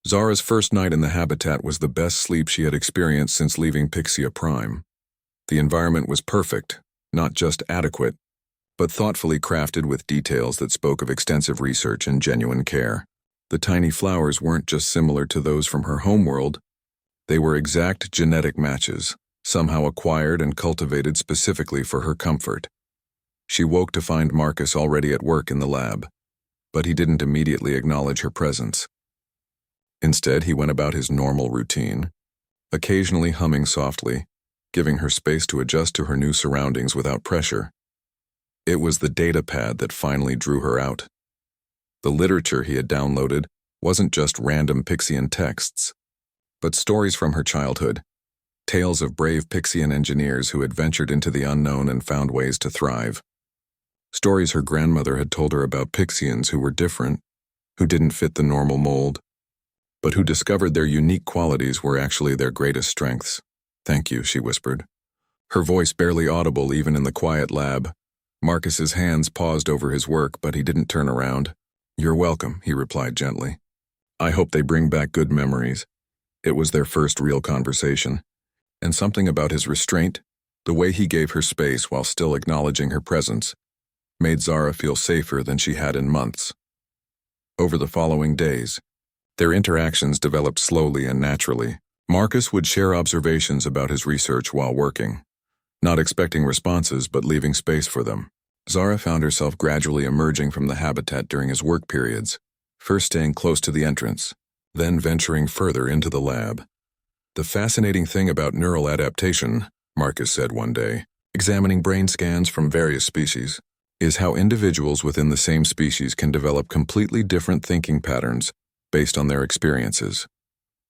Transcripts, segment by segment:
Zara's first night in the habitat was the best sleep she had experienced since leaving Pixia Prime. The environment was perfect, not just adequate, but thoughtfully crafted with details that spoke of extensive research and genuine care. The tiny flowers weren't just similar to those from her homeworld, they were exact genetic matches, somehow acquired and cultivated specifically for her comfort. She woke to find Marcus already at work in the lab, but he didn't immediately acknowledge her presence. Instead, he went about his normal routine, occasionally humming softly, giving her space to adjust to her new surroundings without pressure. It was the data pad that finally drew her out. The literature he had downloaded wasn't just random Pixian texts, but stories from her childhood, tales of brave Pixian engineers who had ventured into the unknown and found ways to thrive. Stories her grandmother had told her about Pixians who were different, who didn't fit the normal mold, but who discovered their unique qualities were actually their greatest strengths. "Thank you," she whispered, her voice barely audible even in the quiet lab. Marcus's hands paused over his work, but he didn't turn around. "You're welcome," he replied gently. "I hope they bring back good memories." It was their first real conversation, and something about his restraint, the way he gave her space while still acknowledging her presence, made Zara feel safer than she had in months. Over the following days, their interactions developed slowly and naturally. Marcus would share observations about his research while working, not expecting responses but leaving space for them. Zara found herself gradually emerging from the habitat during his work periods, first staying close to the entrance, then venturing further into the lab. "The fascinating thing about neural adaptation," Marcus said one day, examining brain scans from various species, "is how individuals within the same species can develop completely different thinking patterns based on their experiences."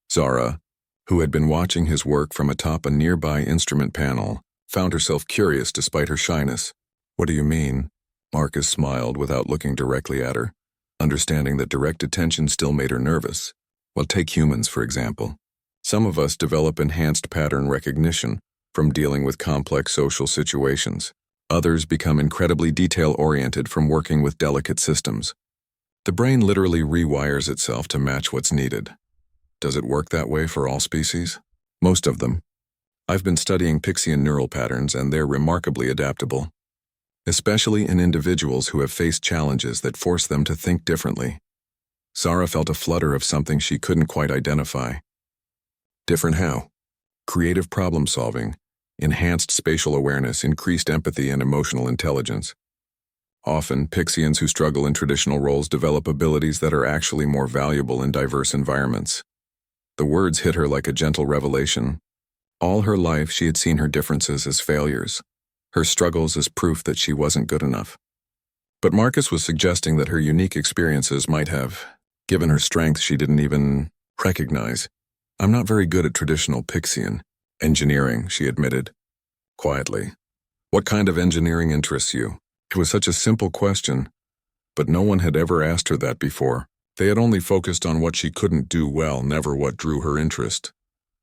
Zara, who had been watching his work from atop a nearby instrument panel, found herself curious despite her shyness. "What do you mean?" Marcus smiled without looking directly at her, understanding that direct attention still made her nervous. "Well, take humans, for example. Some of us develop enhanced pattern recognition from dealing with complex social situations. Others become incredibly detail-oriented from working with delicate systems. The brain literally rewires itself to match what's needed. Does it work that way for all species? Most of them. I've been studying Pixian neural patterns, and they're remarkably adaptable, especially in individuals who have faced challenges that force them to think differently." Zara felt a flutter of something she couldn't quite identify. "Different how?" "Creative problem-solving, enhanced spatial awareness, increased empathy, and emotional intelligence. Often, Pixians who struggle in traditional roles develop abilities that are actually more valuable in diverse environments." The words hit her like a gentle revelation. All her life, she had seen her differences as failures, her struggles as proof that she wasn't good enough. But Marcus was suggesting that her unique experiences might have given her strength she didn't even recognize. "I'm not very good at traditional Pixian engineering," she admitted, quietly. "What kind of engineering interests you?" It was such a simple question, but no one had ever asked her that before. They had only focused on what she couldn't do well, never what drew her interest.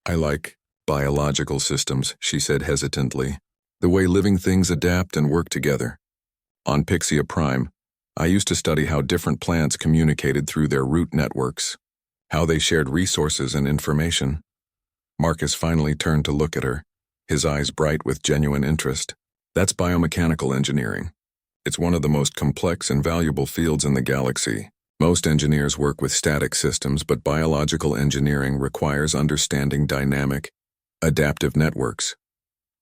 "I like biological systems," she said hesitantly. "The way living things adapt and work together. On Pixia Prime, I used to study how different plants communicated through their root networks, how they shared resources and information." Marcus finally turned to look at her, his eyes bright with genuine interest. "That's biomechanical engineering. It's one of the most complex and valuable fields in the galaxy. Most engineers work with static systems, but biological engineering requires understanding dynamic, adaptive networks."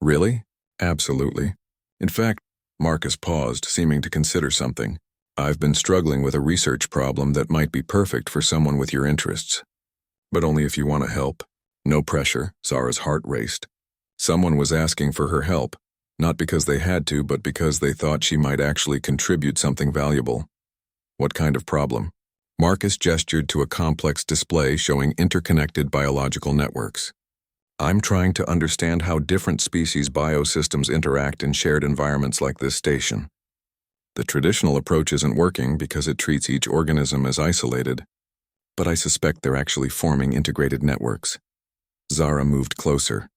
"Really?" "Absolutely. In fact," Marcus paused, seeming to consider something, "I've been struggling with a research problem that might be perfect for someone with your interests. But only if you want to help." "No pressure." Zara's heart raced. Someone was asking for her help, not because they had to, but because they thought she might actually contribute something valuable. "What kind of problem?" Marcus gestured to a complex display showing interconnected biological networks. "I'm trying to understand how different species' biosystems interact in shared environments like this station. The traditional approach isn't working because it treats each organism as isolated, but I suspect they're actually forming integrated networks." Zara moved closer,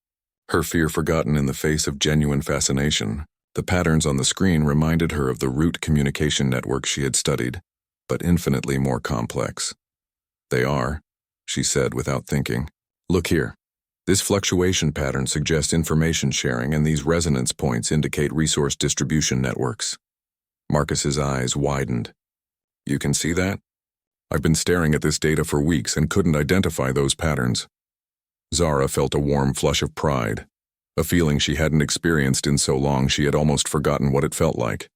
her fear forgotten in the face of genuine fascination. The patterns on the screen reminded her of the root communication network she had studied, but infinitely more complex. "They are. she said without thinking. Look here. This fluctuation pattern suggests information sharing, and these resonance points indicate resource distribution networks. Marcus's eyes widened. You can see that? I've been staring at this data for weeks and couldn't identify those patterns. Zara felt a warm flush of pride, a feeling she hadn't experienced in so long she had almost forgotten what it felt like.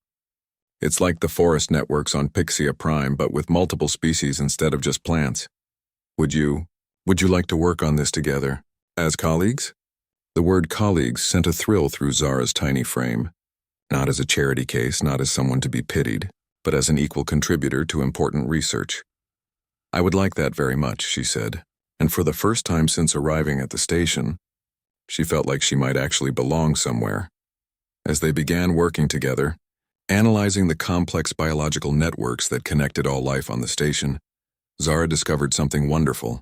It's like the forest networks on Pixia Prime, but with multiple species instead of just plants. Would you like to work on this together, as colleagues? The word colleagues sent a thrill through Zara's tiny frame, not as a charity case, not as someone to be pitied, but as an equal contributor to important research. I would like that very much, she said, and for the first time since arriving at the station, she felt like she might actually belong somewhere. As they began working together, analyzing the complex biological networks that connected all life on the station, Zara discovered something wonderful.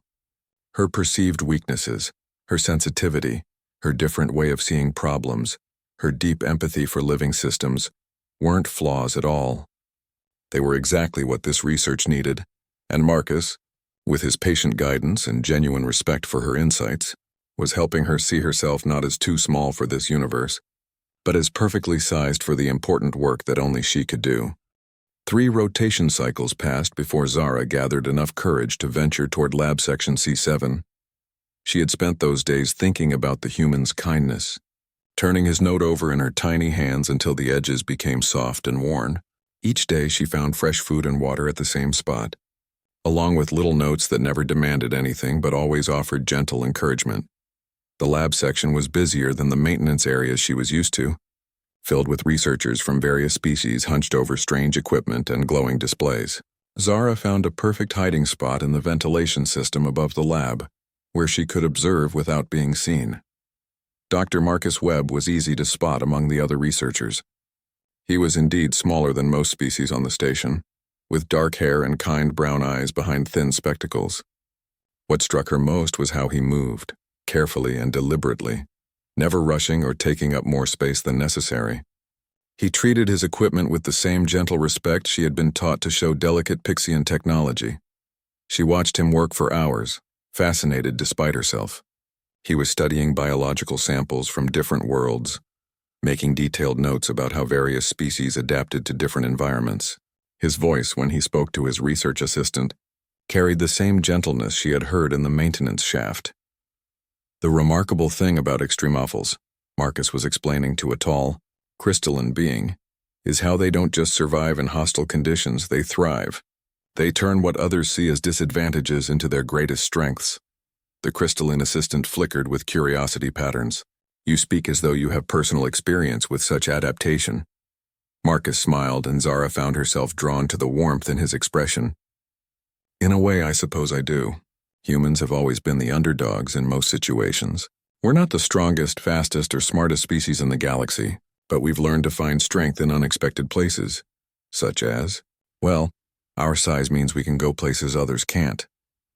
Her perceived weaknesses, her sensitivity, her different way of seeing problems, her deep empathy for living systems, weren't flaws at all. They were exactly what this research needed, and Marcus, with his patient guidance and genuine respect for her insights, was helping her see herself not as too small for this universe, but as perfectly sized for the important work that only she could do. 3 rotation cycles passed before Zara gathered enough courage to venture toward Lab Section C7. She had spent those days thinking about the human's kindness, turning his note over in her tiny hands until the edges became soft and worn. Each day she found fresh food and water at the same spot, along with little notes that never demanded anything but always offered gentle encouragement. The lab section was busier than the maintenance areas she was used to, filled with researchers from various species hunched over strange equipment and glowing displays. Zara found a perfect hiding spot in the ventilation system above the lab, where she could observe without being seen. Dr. Marcus Webb was easy to spot among the other researchers. He was indeed smaller than most species on the station, with dark hair and kind brown eyes behind thin spectacles. What struck her most was how he moved, carefully and deliberately, never rushing or taking up more space than necessary. He treated his equipment with the same gentle respect she had been taught to show delicate Pixian technology. She watched him work for hours, fascinated despite herself. He was studying biological samples from different worlds, making detailed notes about how various species adapted to different environments. His voice, when he spoke to his research assistant, carried the same gentleness she had heard in the maintenance shaft. The remarkable thing about extremophils, Marcus was explaining to a tall, crystalline being, is how they don't just survive in hostile conditions, they thrive. They turn what others see as disadvantages into their greatest strengths. The crystalline assistant flickered with curiosity patterns. You speak as though you have personal experience with such adaptation. Marcus smiled, and Zara found herself drawn to the warmth in his expression. In a way, I suppose I do. Humans have always been the underdogs in most situations. We're not the strongest, fastest, or smartest species in the galaxy, but we've learned to find strength in unexpected places. Such as, well, our size means we can go places others can't.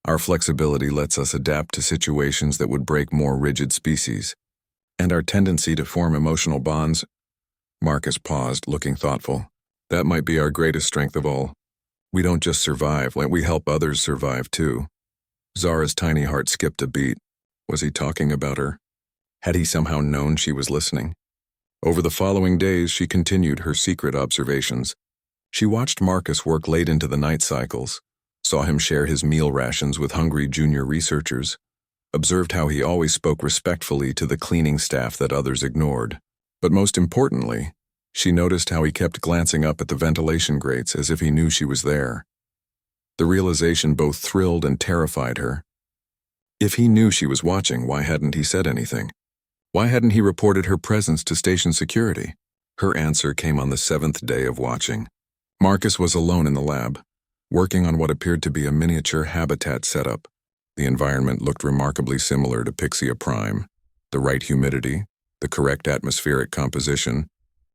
Our flexibility lets us adapt to situations that would break more rigid species. And our tendency to form emotional bonds. Marcus paused, looking thoughtful. That might be our greatest strength of all. We don't just survive, we help others survive too. Zara's tiny heart skipped a beat. Was he talking about her? Had he somehow known she was listening? Over the following days, she continued her secret observations. She watched Marcus work late into the night cycles, saw him share his meal rations with hungry junior researchers, observed how he always spoke respectfully to the cleaning staff that others ignored. But most importantly, she noticed how he kept glancing up at the ventilation grates as if he knew she was there. The realization both thrilled and terrified her. If he knew she was watching, why hadn't he said anything? Why hadn't he reported her presence to station security? Her answer came on the 7th day of watching. Marcus was alone in the lab, working on what appeared to be a miniature habitat setup. The environment looked remarkably similar to Pixia Prime. The right humidity, the correct atmospheric composition,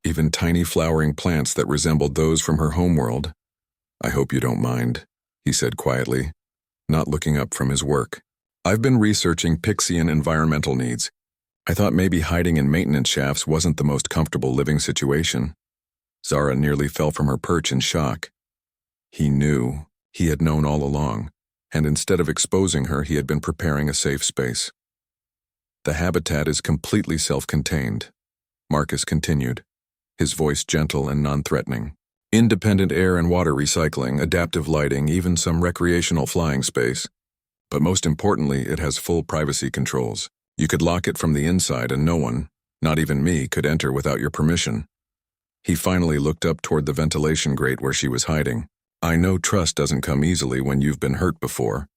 even tiny flowering plants that resembled those from her homeworld. I hope you don't mind, he said quietly, not looking up from his work. I've been researching Pixian environmental needs. I thought maybe hiding in maintenance shafts wasn't the most comfortable living situation. Zara nearly fell from her perch in shock. He knew. He had known all along. and instead of exposing her, he had been preparing a safe space. The habitat is completely self-contained, Marcus continued, his voice gentle and non-threatening. Independent air and water recycling, adaptive lighting, even some recreational flying space. But most importantly, it has full privacy controls. You could lock it from the inside and no one, not even me, could enter without your permission. He finally looked up toward the ventilation grate where she was hiding. I know trust doesn't come easily when you've been hurt before.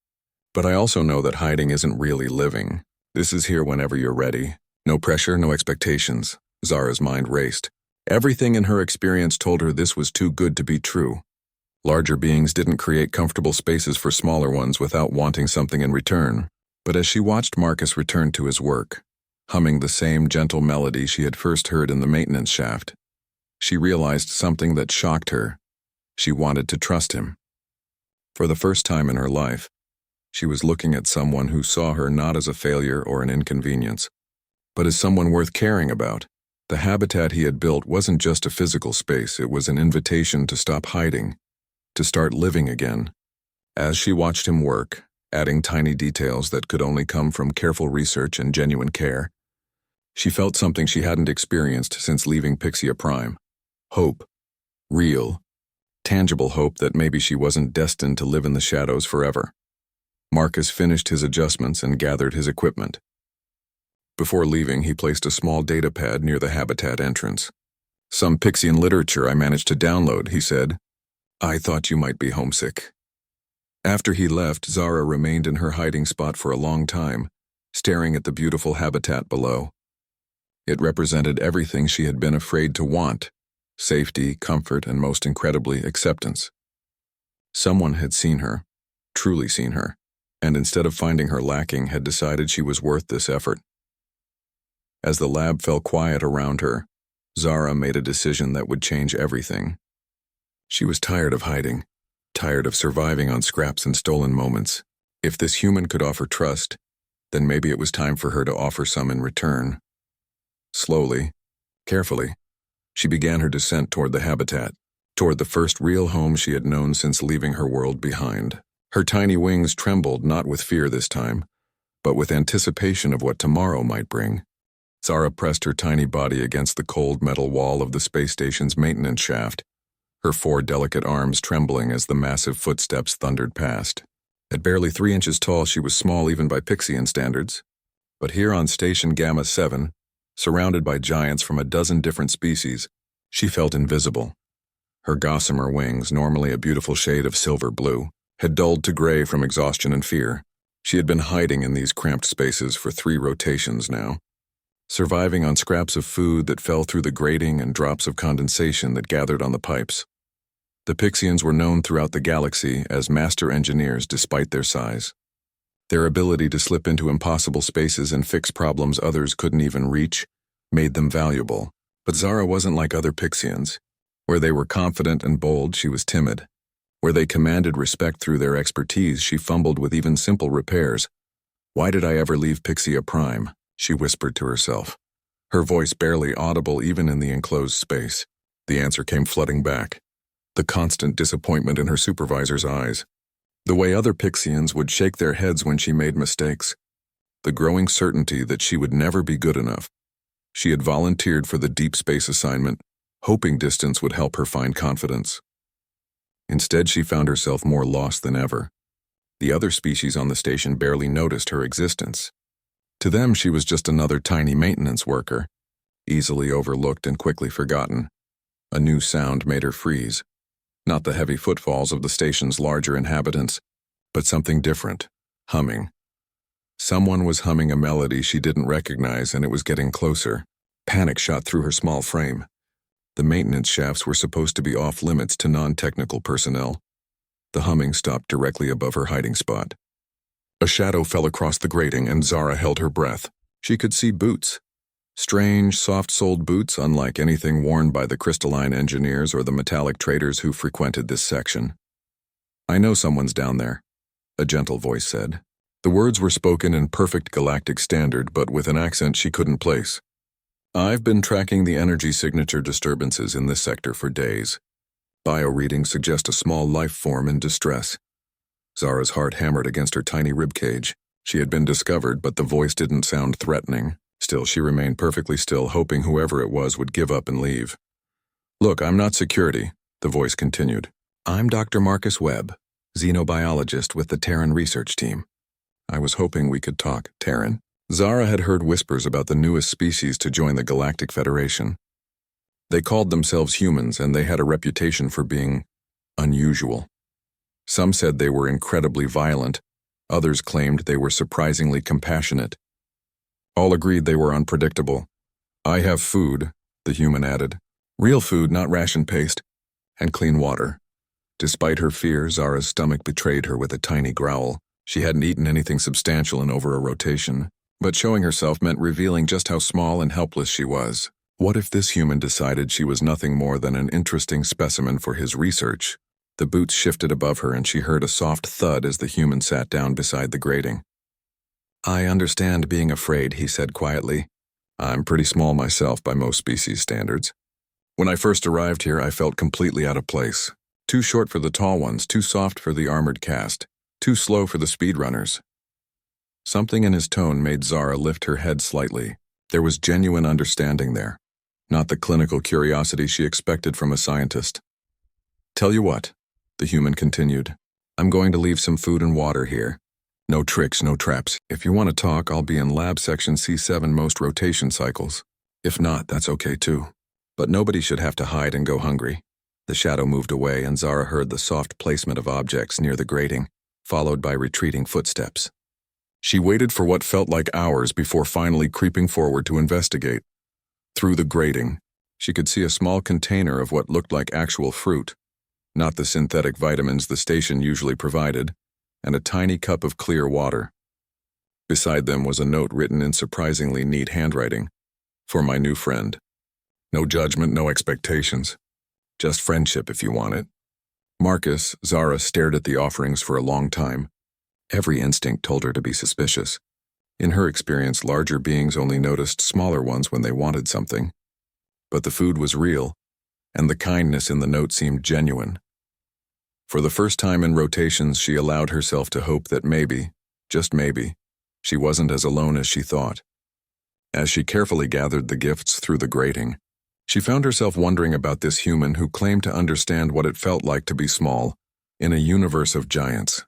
But I also know that hiding isn't really living. This is here whenever you're ready. No pressure, no expectations. Zara's mind raced. Everything in her experience told her this was too good to be true. Larger beings didn't create comfortable spaces for smaller ones without wanting something in return. But as she watched Marcus return to his work, humming the same gentle melody she had first heard in the maintenance shaft, she realized something that shocked her. She wanted to trust him. For the first time in her life, she was looking at someone who saw her not as a failure or an inconvenience, but as someone worth caring about. The habitat he had built wasn't just a physical space, it was an invitation to stop hiding, to start living again. As she watched him work, adding tiny details that could only come from careful research and genuine care, she felt something she hadn't experienced since leaving Pixia Prime. Hope. Real, tangible hope that maybe she wasn't destined to live in the shadows forever. Marcus finished his adjustments and gathered his equipment. Before leaving, he placed a small data pad near the habitat entrance. Some Pixian literature I managed to download, he said. I thought you might be homesick. After he left, Zara remained in her hiding spot for a long time, staring at the beautiful habitat below. It represented everything she had been afraid to want: safety, comfort, and most incredibly, acceptance. Someone had seen her, truly seen her, and instead of finding her lacking, had decided she was worth this effort. As the lab fell quiet around her, Zara made a decision that would change everything. She was tired of hiding, tired of surviving on scraps and stolen moments. If this human could offer trust, then maybe it was time for her to offer some in return. Slowly, carefully, she began her descent toward the habitat, toward the first real home she had known since leaving her world behind. Her tiny wings trembled not with fear this time, but with anticipation of what tomorrow might bring. Zara pressed her tiny body against the cold metal wall of the space station's maintenance shaft, her 4 delicate arms trembling as the massive footsteps thundered past. At barely 3 inches tall, she was small even by Pixian standards. But here on Station Gamma 7, surrounded by giants from a dozen different species, she felt invisible. Her gossamer wings, normally a beautiful shade of silver blue, had dulled to gray from exhaustion and fear. She had been hiding in these cramped spaces for 3 rotations now, surviving on scraps of food that fell through the grating and drops of condensation that gathered on the pipes. The Pixians were known throughout the galaxy as master engineers despite their size. Their ability to slip into impossible spaces and fix problems others couldn't even reach made them valuable. But Zara wasn't like other Pixians. Where they were confident and bold, she was timid. Where they commanded respect through their expertise, she fumbled with even simple repairs. Why did I ever leave Pixia Prime? She whispered to herself, her voice barely audible even in the enclosed space. The answer came flooding back. The constant disappointment in her supervisor's eyes. The way other Pixians would shake their heads when she made mistakes. The growing certainty that she would never be good enough. She had volunteered for the deep space assignment, hoping distance would help her find confidence. Instead, she found herself more lost than ever. The other species on the station barely noticed her existence. To them, she was just another tiny maintenance worker, easily overlooked and quickly forgotten. A new sound made her freeze. Not the heavy footfalls of the station's larger inhabitants, but something different, humming. Someone was humming a melody she didn't recognize, and it was getting closer. Panic shot through her small frame. The maintenance shafts were supposed to be off limits to non-technical personnel. The humming stopped directly above her hiding spot. A shadow fell across the grating, and Zara held her breath. She could see boots. Strange, soft-soled boots unlike anything worn by the crystalline engineers or the metallic traders who frequented this section. I know someone's down there, a gentle voice said. The words were spoken in perfect galactic standard, but with an accent she couldn't place. I've been tracking the energy signature disturbances in this sector for days. Bio readings suggest a small life form in distress. Zara's heart hammered against her tiny ribcage. She had been discovered, but the voice didn't sound threatening. Still, she remained perfectly still, hoping whoever it was would give up and leave. "Look, I'm not security," the voice continued. "I'm Dr. Marcus Webb, xenobiologist with the Terran research team. I was hoping we could talk." Terran? Zara had heard whispers about the newest species to join the Galactic Federation. They called themselves humans, and they had a reputation for being unusual. Some said they were incredibly violent. Others claimed they were surprisingly compassionate. All agreed they were unpredictable. "I have food," the human added. "Real food, not ration paste. And clean water." Despite her fear, Zara's stomach betrayed her with a tiny growl. She hadn't eaten anything substantial in over a rotation, but showing herself meant revealing just how small and helpless she was. What if this human decided she was nothing more than an interesting specimen for his research? The boots shifted above her, and she heard a soft thud as the human sat down beside the grating. "I understand being afraid," he said quietly. "I'm pretty small myself by most species standards. When I first arrived here, I felt completely out of place. Too short for the tall ones, too soft for the armored caste, too slow for the speedrunners." Something in his tone made Zara lift her head slightly. There was genuine understanding there, not the clinical curiosity she expected from a scientist. "Tell you what," the human continued. "I'm going to leave some food and water here. No tricks, no traps. If you want to talk, I'll be in lab section C7 most rotation cycles. If not, that's okay too. But nobody should have to hide and go hungry." The shadow moved away, and Zara heard the soft placement of objects near the grating, followed by retreating footsteps. She waited for what felt like hours before finally creeping forward to investigate. Through the grating, she could see a small container of what looked like actual fruit, not the synthetic vitamins the station usually provided, and a tiny cup of clear water. Beside them was a note written in surprisingly neat handwriting. "For my new friend. No judgment, no expectations. Just friendship if you want it." Marcus, Zara stared at the offerings for a long time. Every instinct told her to be suspicious. In her experience, larger beings only noticed smaller ones when they wanted something. But the food was real, and the kindness in the note seemed genuine. For the first time in rotations, she allowed herself to hope that maybe, just maybe, she wasn't as alone as she thought. As she carefully gathered the gifts through the grating, she found herself wondering about this human who claimed to understand what it felt like to be small in a universe of giants.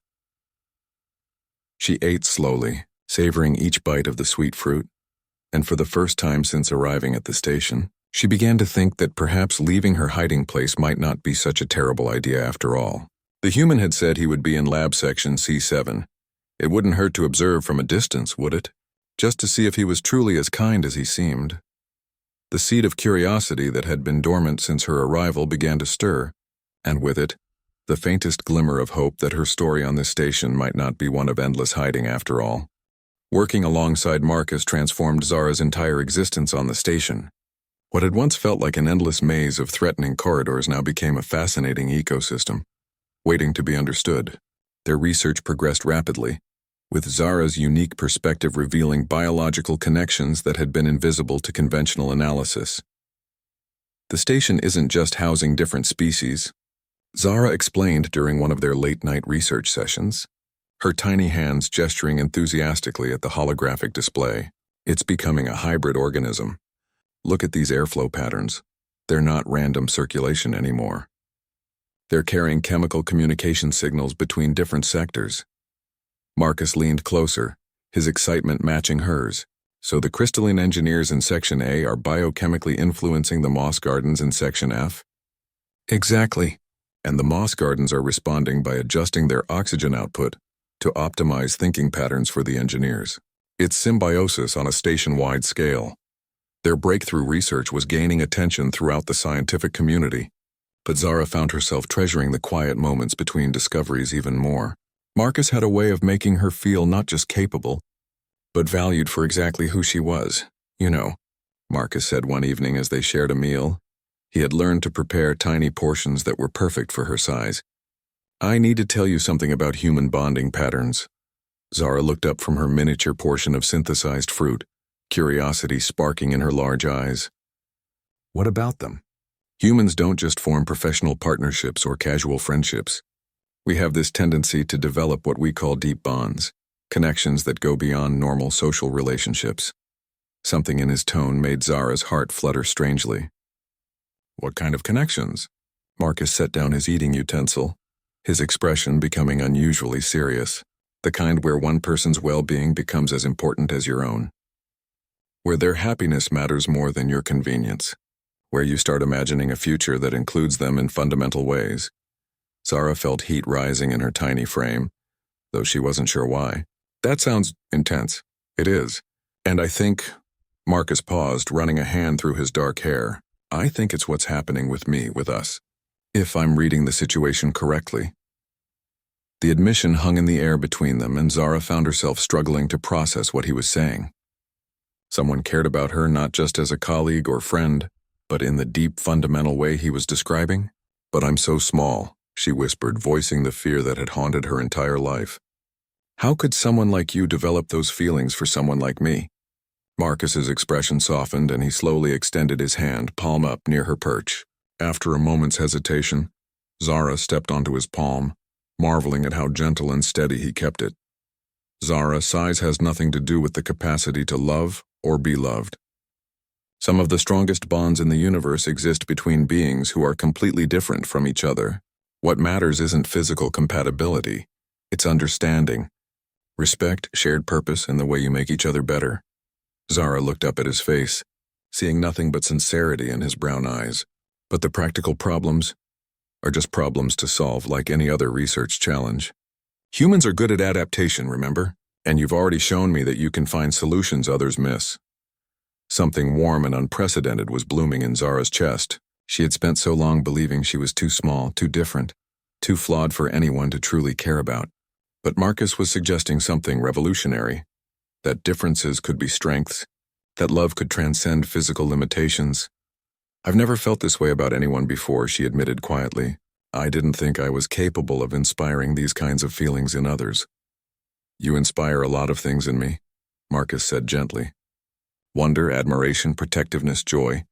She ate slowly, savoring each bite of the sweet fruit, and for the first time since arriving at the station, she began to think that perhaps leaving her hiding place might not be such a terrible idea after all. The human had said he would be in lab section C7. It wouldn't hurt to observe from a distance, would it? Just to see if he was truly as kind as he seemed. The seed of curiosity that had been dormant since her arrival began to stir, and with it, the faintest glimmer of hope that her story on this station might not be one of endless hiding after all. Working alongside Marcus transformed Zara's entire existence on the station. What had once felt like an endless maze of threatening corridors now became a fascinating ecosystem, waiting to be understood. Their research progressed rapidly, with Zara's unique perspective revealing biological connections that had been invisible to conventional analysis. The station isn't just housing different species, Zara explained during one of their late-night research sessions, her tiny hands gesturing enthusiastically at the holographic display. "It's becoming a hybrid organism. Look at these airflow patterns. They're not random circulation anymore. They're carrying chemical communication signals between different sectors." Marcus leaned closer, his excitement matching hers. "So the crystalline engineers in Section A are biochemically influencing the moss gardens in Section F?" "Exactly. And the moss gardens are responding by adjusting their oxygen output to optimize thinking patterns for the engineers. It's symbiosis on a station-wide scale." Their breakthrough research was gaining attention throughout the scientific community, but Zara found herself treasuring the quiet moments between discoveries even more. Marcus had a way of making her feel not just capable, but valued for exactly who she was. "You know," Marcus said one evening as they shared a meal. He had learned to prepare tiny portions that were perfect for her size. "I need to tell you something about human bonding patterns." Zara looked up from her miniature portion of synthesized fruit, curiosity sparking in her large eyes. "What about them?" "Humans don't just form professional partnerships or casual friendships. We have this tendency to develop what we call deep bonds, connections that go beyond normal social relationships. Something in his tone made Zara's heart flutter strangely. What kind of connections? Marcus set down his eating utensil, his expression becoming unusually serious, the kind where one person's well-being becomes as important as your own. Where their happiness matters more than your convenience. Where you start imagining a future that includes them in fundamental ways. Zara felt heat rising in her tiny frame, though she wasn't sure why. That sounds intense. It is. And I think... Marcus paused, running a hand through his dark hair. I think it's what's happening with me, with us. If I'm reading the situation correctly. The admission hung in the air between them, and Zara found herself struggling to process what he was saying. Someone cared about her not just as a colleague or friend, but in the deep, fundamental way he was describing. But I'm so small, she whispered, voicing the fear that had haunted her entire life. How could someone like you develop those feelings for someone like me? Marcus's expression softened, and he slowly extended his hand, palm up, near her perch. After a moment's hesitation, Zara stepped onto his palm, marveling at how gentle and steady he kept it. Zara, size has nothing to do with the capacity to love or be loved. Some of the strongest bonds in the universe exist between beings who are completely different from each other. What matters isn't physical compatibility, it's understanding, respect, shared purpose, and the way you make each other better. Zara looked up at his face, seeing nothing but sincerity in his brown eyes. But the practical problems are just problems to solve, like any other research challenge. Humans are good at adaptation, remember? And you've already shown me that you can find solutions others miss. Something warm and unprecedented was blooming in Zara's chest. She had spent so long believing she was too small, too different, too flawed for anyone to truly care about. But Marcus was suggesting something revolutionary. That differences could be strengths, that love could transcend physical limitations. I've never felt this way about anyone before, she admitted quietly. I didn't think I was capable of inspiring these kinds of feelings in others. You inspire a lot of things in me, Marcus said gently. Wonder, admiration, protectiveness, joy,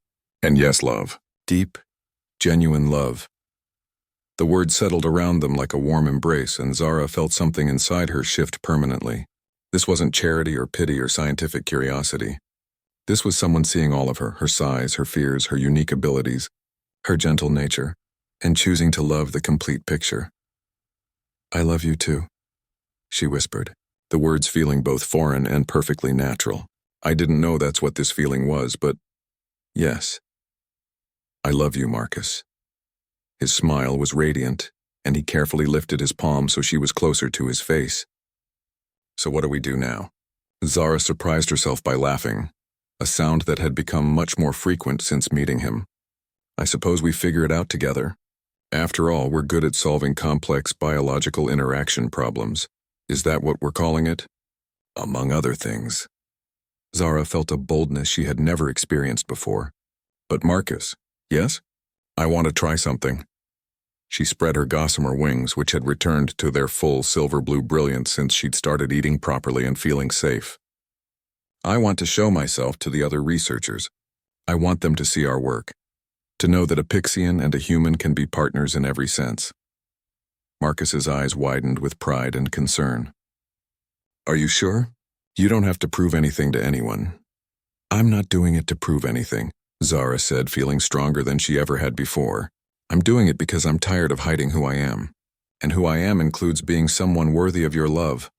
and yes, love. Deep, genuine love. The words settled around them like a warm embrace, and Zara felt something inside her shift permanently. This wasn't charity or pity or scientific curiosity. This was someone seeing all of her size, her fears, her unique abilities, her gentle nature, and choosing to love the complete picture. I love you too, she whispered, the words feeling both foreign and perfectly natural. I didn't know that's what this feeling was, but yes. I love you, Marcus. His smile was radiant, and he carefully lifted his palm so she was closer to his face. So what do we do now? Zara surprised herself by laughing, a sound that had become much more frequent since meeting him. I suppose we figure it out together. After all, we're good at solving complex biological interaction problems. Is that what we're calling it? Among other things. Zara felt a boldness she had never experienced before. But Marcus, yes? I want to try something. She spread her gossamer wings, which had returned to their full silver-blue brilliance since she'd started eating properly and feeling safe. I want to show myself to the other researchers. I want them to see our work, to know that a Pixian and a human can be partners in every sense. Marcus's eyes widened with pride and concern. Are you sure? You don't have to prove anything to anyone. I'm not doing it to prove anything, Zara said, feeling stronger than she ever had before. I'm doing it because I'm tired of hiding who I am. And who I am includes being someone worthy of your love,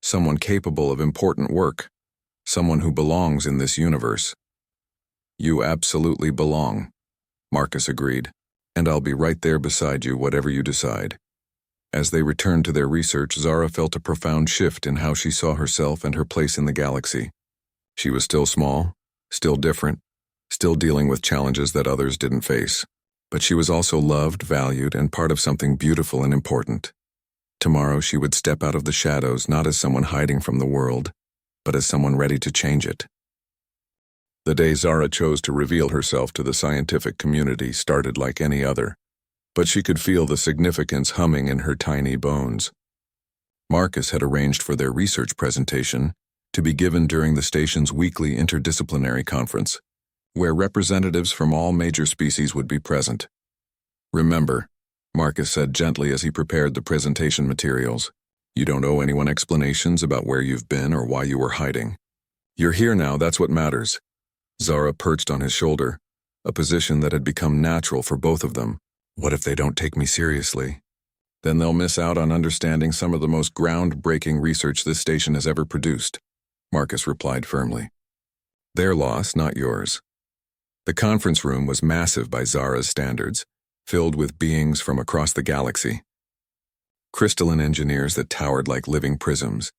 someone capable of important work, someone who belongs in this universe. You absolutely belong, Marcus agreed, and I'll be right there beside you, whatever you decide. As they returned to their research, Zara felt a profound shift in how she saw herself and her place in the galaxy. She was still small, still different, still dealing with challenges that others didn't face. But she was also loved, valued, and part of something beautiful and important. Tomorrow she would step out of the shadows not as someone hiding from the world, but as someone ready to change it. The day Zara chose to reveal herself to the scientific community started like any other, but she could feel the significance humming in her tiny bones. Marcus had arranged for their research presentation to be given during the station's weekly interdisciplinary conference, where representatives from all major species would be present. Remember, Marcus said gently as he prepared the presentation materials. "You don't owe anyone explanations about where you've been or why you were hiding. You're here now, that's what matters." Zara perched on his shoulder, a position that had become natural for both of them. "What if they don't take me seriously? Then they'll miss out on understanding some of the most groundbreaking research this station has ever produced," Marcus replied firmly. "Their loss, not yours." The conference room was massive by Zara's standards, filled with beings from across the galaxy. Crystalline engineers that towered like living prisms,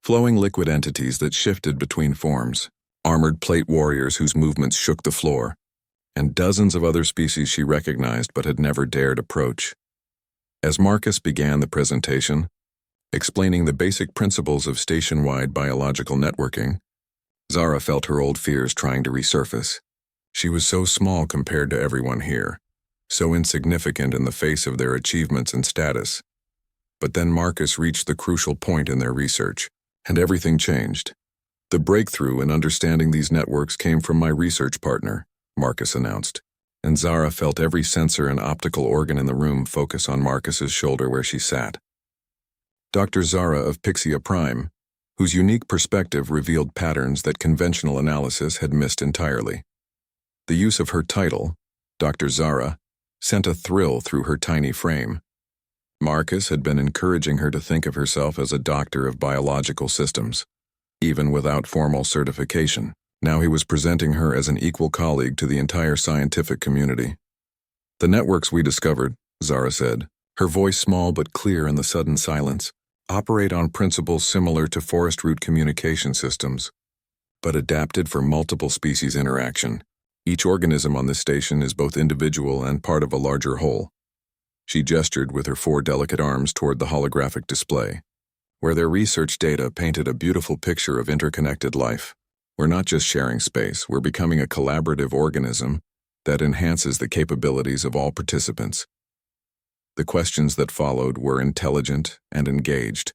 flowing liquid entities that shifted between forms, armored plate warriors whose movements shook the floor, and dozens of other species she recognized but had never dared approach. As Marcus began the presentation, explaining the basic principles of station-wide biological networking, Zara felt her old fears trying to resurface. She was so small compared to everyone here, so insignificant in the face of their achievements and status. But then Marcus reached the crucial point in their research, and everything changed. "The breakthrough in understanding these networks came from my research partner," Marcus announced, and Zara felt every sensor and optical organ in the room focus on Marcus's shoulder where she sat. Dr. Zara of Pixia Prime, whose unique perspective revealed patterns that conventional analysis had missed entirely. The use of her title, Dr. Zara, sent a thrill through her tiny frame. Marcus had been encouraging her to think of herself as a doctor of biological systems, even without formal certification. Now he was presenting her as an equal colleague to the entire scientific community. "The networks we discovered," Zara said, her voice small but clear in the sudden silence, "operate on principles similar to forest root communication systems, but adapted for multiple species interaction. Each organism on this station is both individual and part of a larger whole." She gestured with her 4 delicate arms toward the holographic display, where their research data painted a beautiful picture of interconnected life. "We're not just sharing space, we're becoming a collaborative organism that enhances the capabilities of all participants." The questions that followed were intelligent and engaged.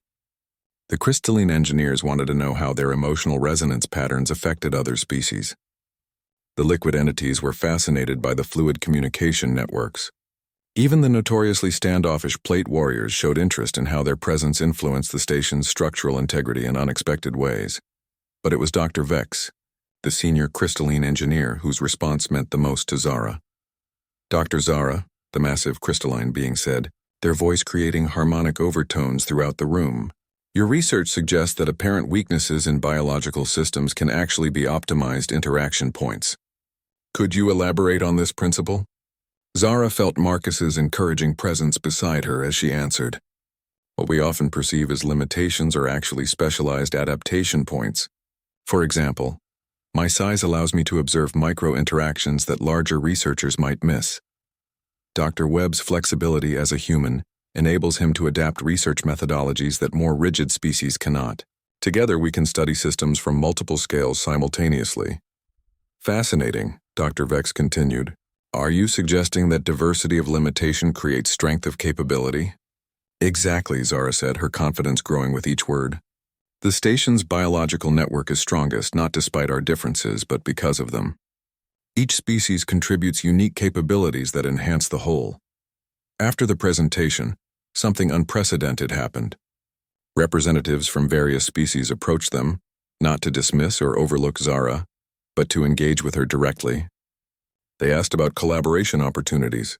The crystalline engineers wanted to know how their emotional resonance patterns affected other species. The liquid entities were fascinated by the fluid communication networks. Even the notoriously standoffish plate warriors showed interest in how their presence influenced the station's structural integrity in unexpected ways. But it was Dr. Vex, the senior crystalline engineer, whose response meant the most to Zara. Dr. Zara, the massive crystalline being, said, their voice creating harmonic overtones throughout the room. "Your research suggests that apparent weaknesses in biological systems can actually be optimized interaction points. Could you elaborate on this principle?" Zara felt Marcus's encouraging presence beside her as she answered. "What we often perceive as limitations are actually specialized adaptation points. For example, my size allows me to observe micro-interactions that larger researchers might miss. Dr. Webb's flexibility as a human enables him to adapt research methodologies that more rigid species cannot. Together we can study systems from multiple scales simultaneously." "Fascinating," Dr. Vex continued. "Are you suggesting that diversity of limitation creates strength of capability?" "Exactly," Zara said, her confidence growing with each word. "The station's biological network is strongest not despite our differences, but because of them. Each species contributes unique capabilities that enhance the whole." After the presentation, something unprecedented happened. Representatives from various species approached them, not to dismiss or overlook Zara, but to engage with her directly. They asked about collaboration opportunities,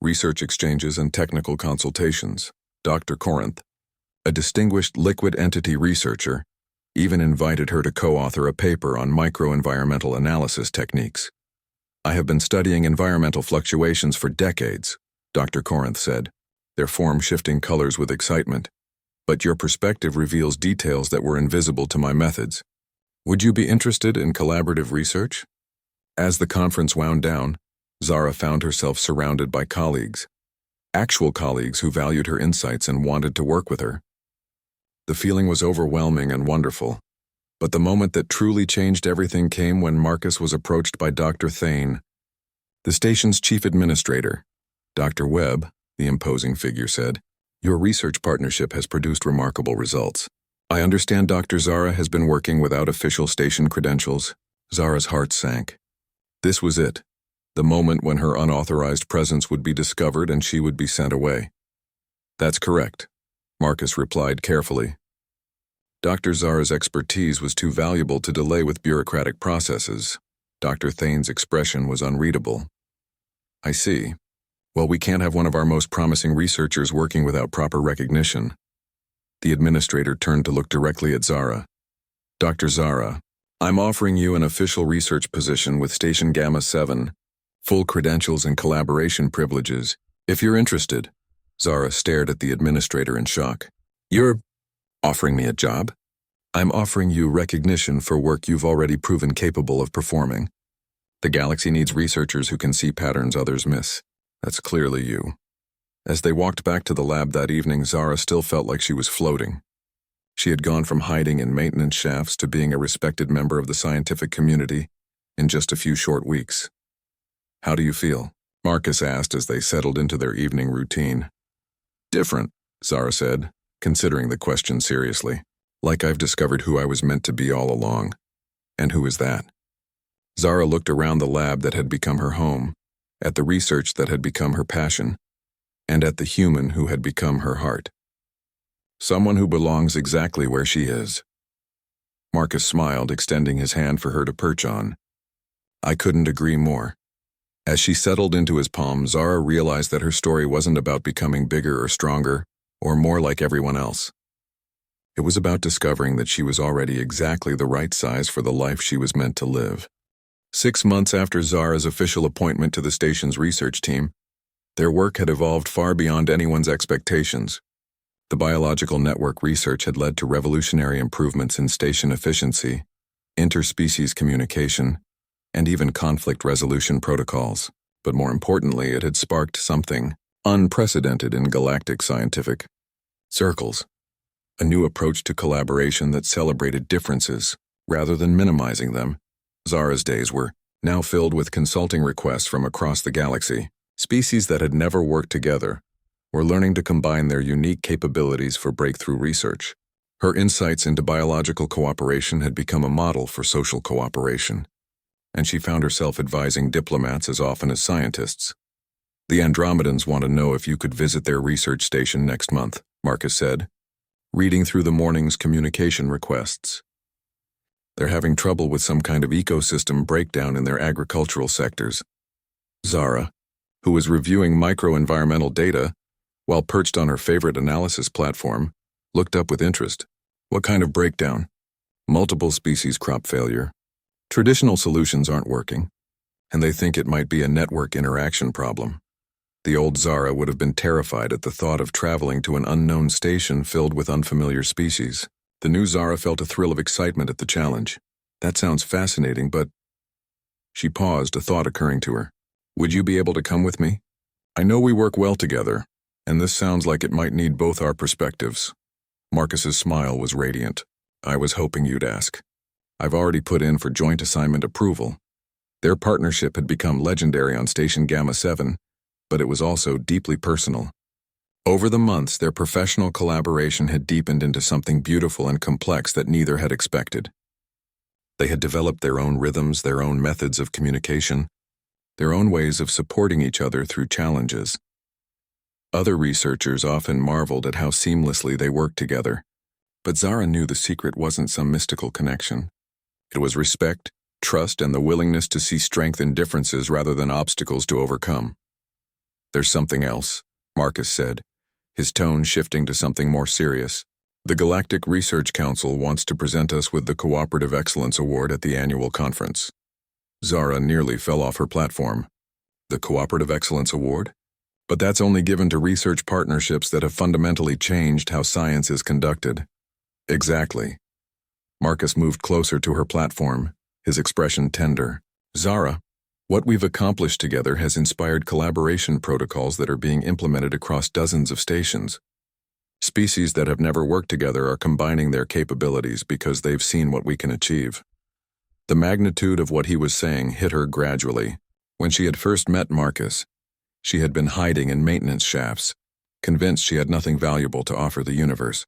research exchanges, and technical consultations. Dr. Corinth, a distinguished liquid entity researcher, even invited her to co-author a paper on microenvironmental analysis techniques. "I have been studying environmental fluctuations for decades," Dr. Corinth said, their form shifting colors with excitement. "But your perspective reveals details that were invisible to my methods. Would you be interested in collaborative research?" As the conference wound down, Zara found herself surrounded by colleagues, actual colleagues who valued her insights and wanted to work with her. The feeling was overwhelming and wonderful, but the moment that truly changed everything came when Marcus was approached by Dr. Thane, the station's chief administrator. "Dr. Webb," the imposing figure said, "your research partnership has produced remarkable results. I understand Dr. Zara has been working without official station credentials." Zara's heart sank. This was it. the moment when her unauthorized presence would be discovered and she would be sent away. That's correct, Marcus replied carefully. Dr. Zara's expertise was too valuable to delay with bureaucratic processes. Dr. Thane's expression was unreadable. I see. Well, we can't have one of our most promising researchers working without proper recognition. The administrator turned to look directly at Zara. Dr. Zara, I'm offering you an official research position with Station Gamma 7, full credentials and collaboration privileges, if you're interested. Zara stared at the administrator in shock. You're offering me a job? I'm offering you recognition for work you've already proven capable of performing. The galaxy needs researchers who can see patterns others miss. That's clearly you. As they walked back to the lab that evening, Zara still felt like she was floating. She had gone from hiding in maintenance shafts to being a respected member of the scientific community in just a few short weeks. How do you feel? Marcus asked as they settled into their evening routine. Different, Zara said, considering the question seriously. Like I've discovered who I was meant to be all along. And who is that? Zara looked around the lab that had become her home, at the research that had become her passion, and at the human who had become her heart. Someone who belongs exactly where she is. Marcus smiled, extending his hand for her to perch on. I couldn't agree more. As she settled into his palm, Zara realized that her story wasn't about becoming bigger or stronger, or more like everyone else. It was about discovering that she was already exactly the right size for the life she was meant to live. 6 months after Zara's official appointment to the station's research team, their work had evolved far beyond anyone's expectations. The biological network research had led to revolutionary improvements in station efficiency, interspecies communication, and even conflict resolution protocols. But more importantly, it had sparked something unprecedented in galactic scientific circles. A new approach to collaboration that celebrated differences rather than minimizing them. Zara's days were now filled with consulting requests from across the galaxy. Species that had never worked together were learning to combine their unique capabilities for breakthrough research. Her insights into biological cooperation had become a model for social cooperation, and she found herself advising diplomats as often as scientists. The Andromedans want to know if you could visit their research station next month, Marcus said, reading through the morning's communication requests. They're having trouble with some kind of ecosystem breakdown in their agricultural sectors. Zara, who was reviewing micro-environmental data while perched on her favorite analysis platform, looked up with interest. What kind of breakdown? Multiple species crop failure. Traditional solutions aren't working, and they think it might be a network interaction problem. The old Zara would have been terrified at the thought of traveling to an unknown station filled with unfamiliar species. The new Zara felt a thrill of excitement at the challenge. That sounds fascinating, but... She paused, a thought occurring to her. Would you be able to come with me? I know we work well together, and this sounds like it might need both our perspectives. Marcus's smile was radiant. I was hoping you'd ask. I've already put in for joint assignment approval. Their partnership had become legendary on Station Gamma 7, but it was also deeply personal. Over the months, their professional collaboration had deepened into something beautiful and complex that neither had expected. They had developed their own rhythms, their own methods of communication, their own ways of supporting each other through challenges. Other researchers often marveled at how seamlessly they worked together, but Zara knew the secret wasn't some mystical connection. It was respect, trust, and the willingness to see strength in differences rather than obstacles to overcome. There's something else, Marcus said, his tone shifting to something more serious. The Galactic Research Council wants to present us with the Cooperative Excellence Award at the annual conference. Zara nearly fell off her platform. The Cooperative Excellence Award? But that's only given to research partnerships that have fundamentally changed how science is conducted. Exactly. Marcus moved closer to her platform, his expression tender. Zara, what we've accomplished together has inspired collaboration protocols that are being implemented across dozens of stations. Species that have never worked together are combining their capabilities because they've seen what we can achieve. The magnitude of what he was saying hit her gradually. When she had first met Marcus, she had been hiding in maintenance shafts, convinced she had nothing valuable to offer the universe.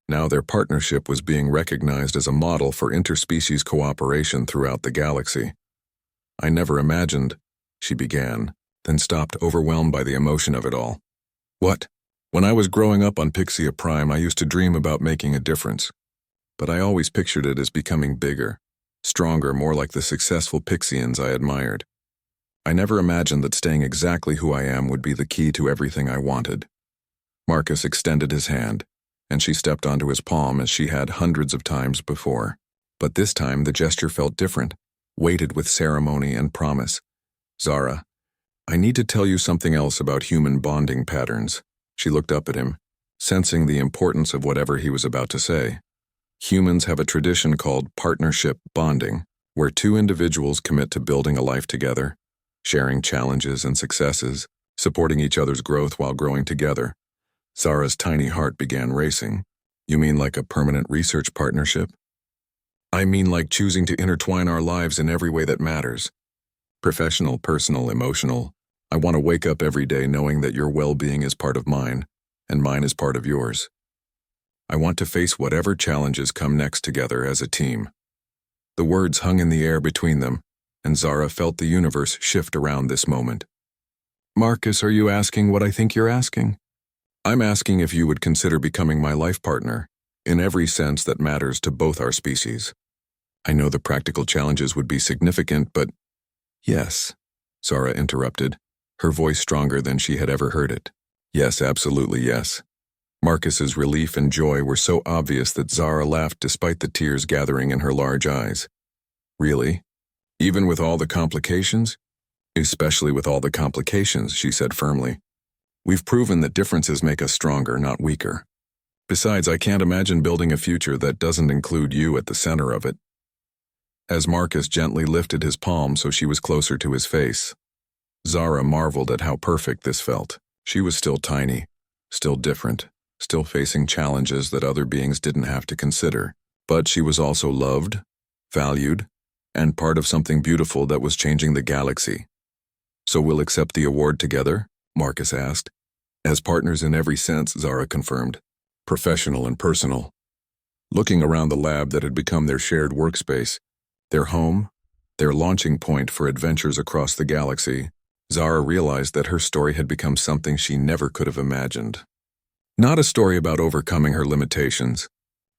Now their partnership was being recognized as a model for interspecies cooperation throughout the galaxy. I never imagined, she began, then stopped, overwhelmed by the emotion of it all. What? When I was growing up on Pixia Prime, I used to dream about making a difference. But I always pictured it as becoming bigger, stronger, more like the successful Pixians I admired. I never imagined that staying exactly who I am would be the key to everything I wanted. Marcus extended his hand, and she stepped onto his palm as she had hundreds of times before. But this time the gesture felt different, weighted with ceremony and promise. Zara, I need to tell you something else about human bonding patterns. She looked up at him, sensing the importance of whatever he was about to say. Humans have a tradition called partnership bonding, where two individuals commit to building a life together, sharing challenges and successes, supporting each other's growth while growing together. Zara's tiny heart began racing. You mean like a permanent research partnership? I mean like choosing to intertwine our lives in every way that matters. Professional, personal, emotional. I want to wake up every day knowing that your well-being is part of mine, and mine is part of yours. I want to face whatever challenges come next together as a team. The words hung in the air between them, and Zara felt the universe shift around this moment. Marcus, are you asking what I think you're asking? I'm asking if you would consider becoming my life partner, in every sense that matters to both our species. I know the practical challenges would be significant, but... Yes, Zara interrupted, her voice stronger than she had ever heard it. Yes, absolutely yes. Marcus's relief and joy were so obvious that Zara laughed despite the tears gathering in her large eyes. Really? Even with all the complications? Especially with all the complications, she said firmly. We've proven that differences make us stronger, not weaker. Besides, I can't imagine building a future that doesn't include you at the center of it. As Marcus gently lifted his palm so she was closer to his face, Zara marveled at how perfect this felt. She was still tiny, still different, still facing challenges that other beings didn't have to consider. But she was also loved, valued, and part of something beautiful that was changing the galaxy. So we'll accept the award together? Marcus asked. As partners in every sense, Zara confirmed. Professional and personal. Looking around the lab that had become their shared workspace, their home, their launching point for adventures across the galaxy, Zara realized that her story had become something she never could have imagined. Not a story about overcoming her limitations,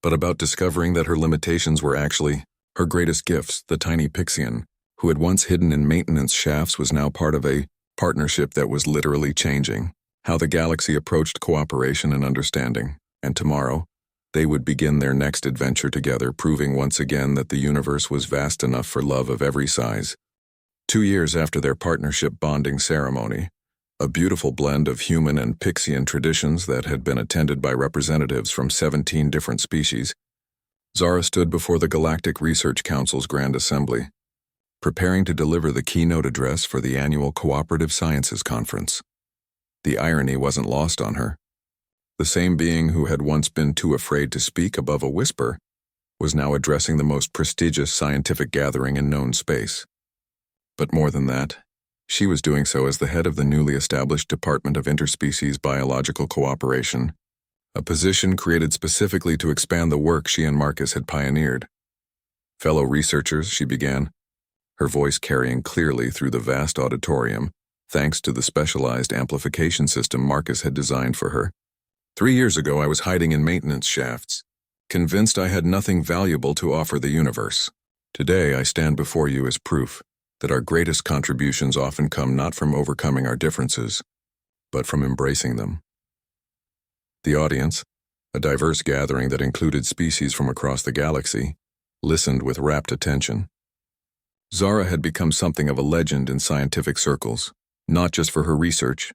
but about discovering that her limitations were actually her greatest gifts. The tiny Pixian, who had once hidden in maintenance shafts, was now part of a partnership that was literally changing how the galaxy approached cooperation and understanding. And tomorrow, they would begin their next adventure together, proving once again that the universe was vast enough for love of every size. 2 years after their partnership bonding ceremony, a beautiful blend of human and Pixian traditions that had been attended by representatives from 17 different species, Zara stood before the Galactic Research Council's Grand Assembly, preparing to deliver the keynote address for the annual Cooperative Sciences Conference. The irony wasn't lost on her. The same being who had once been too afraid to speak above a whisper was now addressing the most prestigious scientific gathering in known space. But more than that, she was doing so as the head of the newly established Department of Interspecies Biological Cooperation, a position created specifically to expand the work she and Marcus had pioneered. Fellow researchers, she began, her voice carrying clearly through the vast auditorium, thanks to the specialized amplification system Marcus had designed for her. 3 years ago, I was hiding in maintenance shafts, convinced I had nothing valuable to offer the universe. Today, I stand before you as proof that our greatest contributions often come not from overcoming our differences, but from embracing them. The audience, a diverse gathering that included species from across the galaxy, listened with rapt attention. Zara had become something of a legend in scientific circles, not just for her research,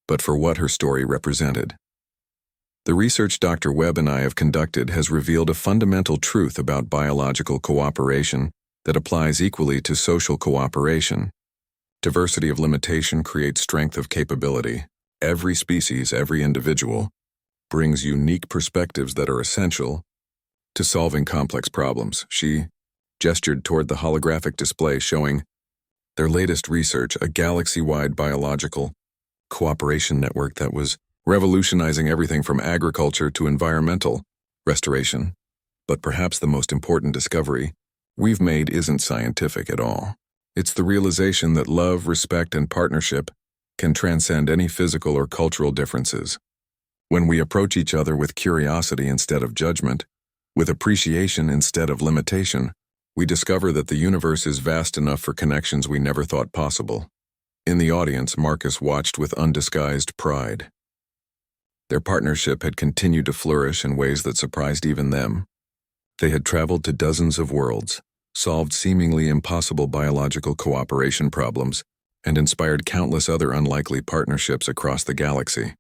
but for what her story represented. The research Dr. Webb and I have conducted has revealed a fundamental truth about biological cooperation that applies equally to social cooperation. Diversity of limitation creates strength of capability. Every species, every individual, brings unique perspectives that are essential to solving complex problems. She gestured toward the holographic display showing their latest research, a galaxy-wide biological cooperation network that was revolutionizing everything from agriculture to environmental restoration. But perhaps the most important discovery we've made isn't scientific at all. It's the realization that love, respect, and partnership can transcend any physical or cultural differences. When we approach each other with curiosity instead of judgment, with appreciation instead of limitation, we discover that the universe is vast enough for connections we never thought possible. In the audience, Marcus watched with undisguised pride. Their partnership had continued to flourish in ways that surprised even them. They had traveled to dozens of worlds, solved seemingly impossible biological cooperation problems, and inspired countless other unlikely partnerships across the galaxy.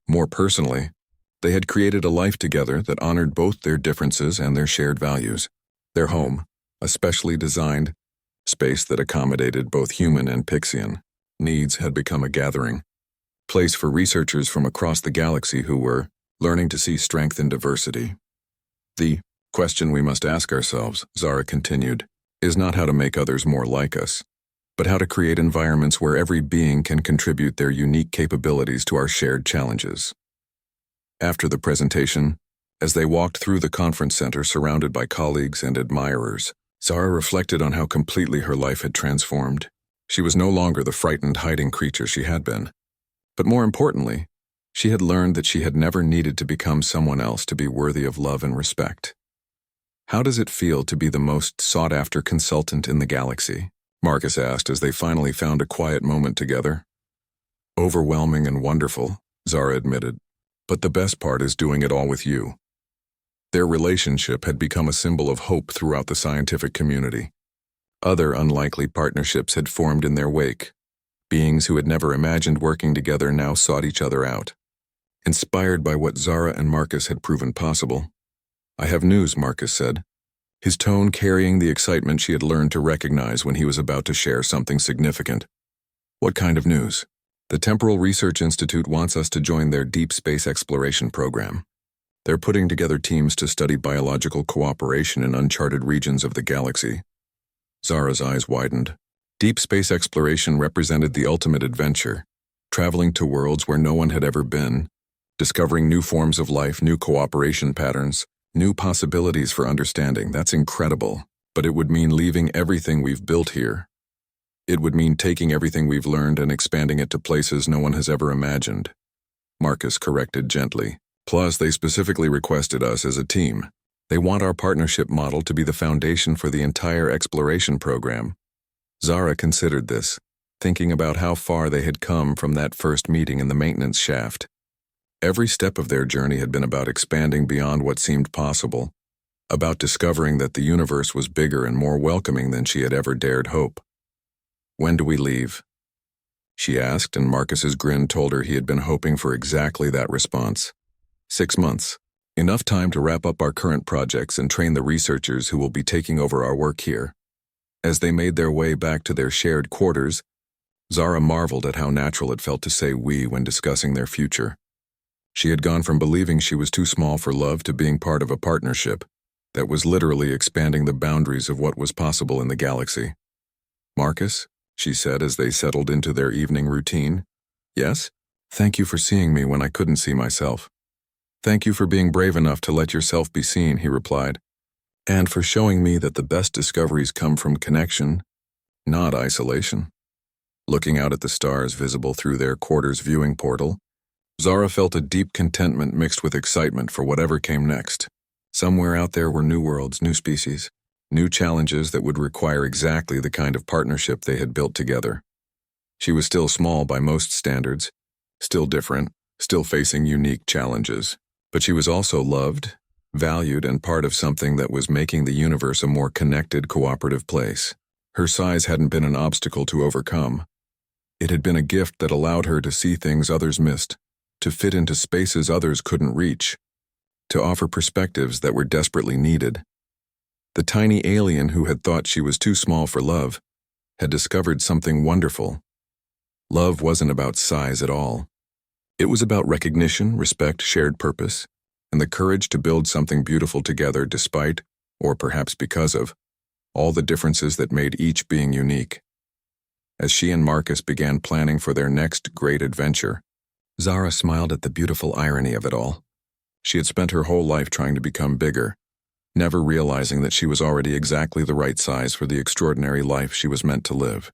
More personally, they had created a life together that honored both their differences and their shared values. Their home, a specially designed space that accommodated both human and Pixian needs, had become a gathering place for researchers from across the galaxy who were learning to see strength in diversity. The question we must ask ourselves, Zara continued, is not how to make others more like us, but how to create environments where every being can contribute their unique capabilities to our shared challenges. After the presentation, as they walked through the conference center surrounded by colleagues and admirers, Zara reflected on how completely her life had transformed. She was no longer the frightened, hiding creature she had been. But more importantly, she had learned that she had never needed to become someone else to be worthy of love and respect. How does it feel to be the most sought-after consultant in the galaxy? Marcus asked as they finally found a quiet moment together. Overwhelming and wonderful, Zara admitted, but the best part is doing it all with you. Their relationship had become a symbol of hope throughout the scientific community. Other unlikely partnerships had formed in their wake. Beings who had never imagined working together now sought each other out. Inspired by what Zara and Marcus had proven possible. I have news, Marcus said, his tone carrying the excitement she had learned to recognize when he was about to share something significant. What kind of news? The Temporal Research Institute wants us to join their deep space exploration program. They're putting together teams to study biological cooperation in uncharted regions of the galaxy. Zara's eyes widened. Deep space exploration represented the ultimate adventure, traveling to worlds where no one had ever been, discovering new forms of life, new cooperation patterns, new possibilities for understanding. That's incredible, but it would mean leaving everything we've built here. It would mean taking everything we've learned and expanding it to places no one has ever imagined. Marcus corrected gently. Plus, they specifically requested us as a team. They want our partnership model to be the foundation for the entire exploration program. Zara considered this, thinking about how far they had come from that first meeting in the maintenance shaft. Every step of their journey had been about expanding beyond what seemed possible, about discovering that the universe was bigger and more welcoming than she had ever dared hope. When do we leave? She asked, and Marcus's grin told her he had been hoping for exactly that response. 6 months. Enough time to wrap up our current projects and train the researchers who will be taking over our work here. As they made their way back to their shared quarters, Zara marveled at how natural it felt to say we when discussing their future. She had gone from believing she was too small for love to being part of a partnership that was literally expanding the boundaries of what was possible in the galaxy. Marcus, she said as they settled into their evening routine. Yes? Thank you for seeing me when I couldn't see myself. Thank you for being brave enough to let yourself be seen, he replied. And for showing me that the best discoveries come from connection, not isolation. Looking out at the stars visible through their quarters viewing portal, Zara felt a deep contentment mixed with excitement for whatever came next. Somewhere out there were new worlds, new species, new challenges that would require exactly the kind of partnership they had built together. She was still small by most standards, still different, still facing unique challenges, but she was also loved, valued, and part of something that was making the universe a more connected, cooperative place. Her size hadn't been an obstacle to overcome. It had been a gift that allowed her to see things others missed, to fit into spaces others couldn't reach, to offer perspectives that were desperately needed. The tiny alien who had thought she was too small for love had discovered something wonderful. Love wasn't about size at all. It was about recognition, respect, shared purpose, and the courage to build something beautiful together despite, or perhaps because of, all the differences that made each being unique. As she and Marcus began planning for their next great adventure, Zara smiled at the beautiful irony of it all. She had spent her whole life trying to become bigger, never realizing that she was already exactly the right size for the extraordinary life she was meant to live.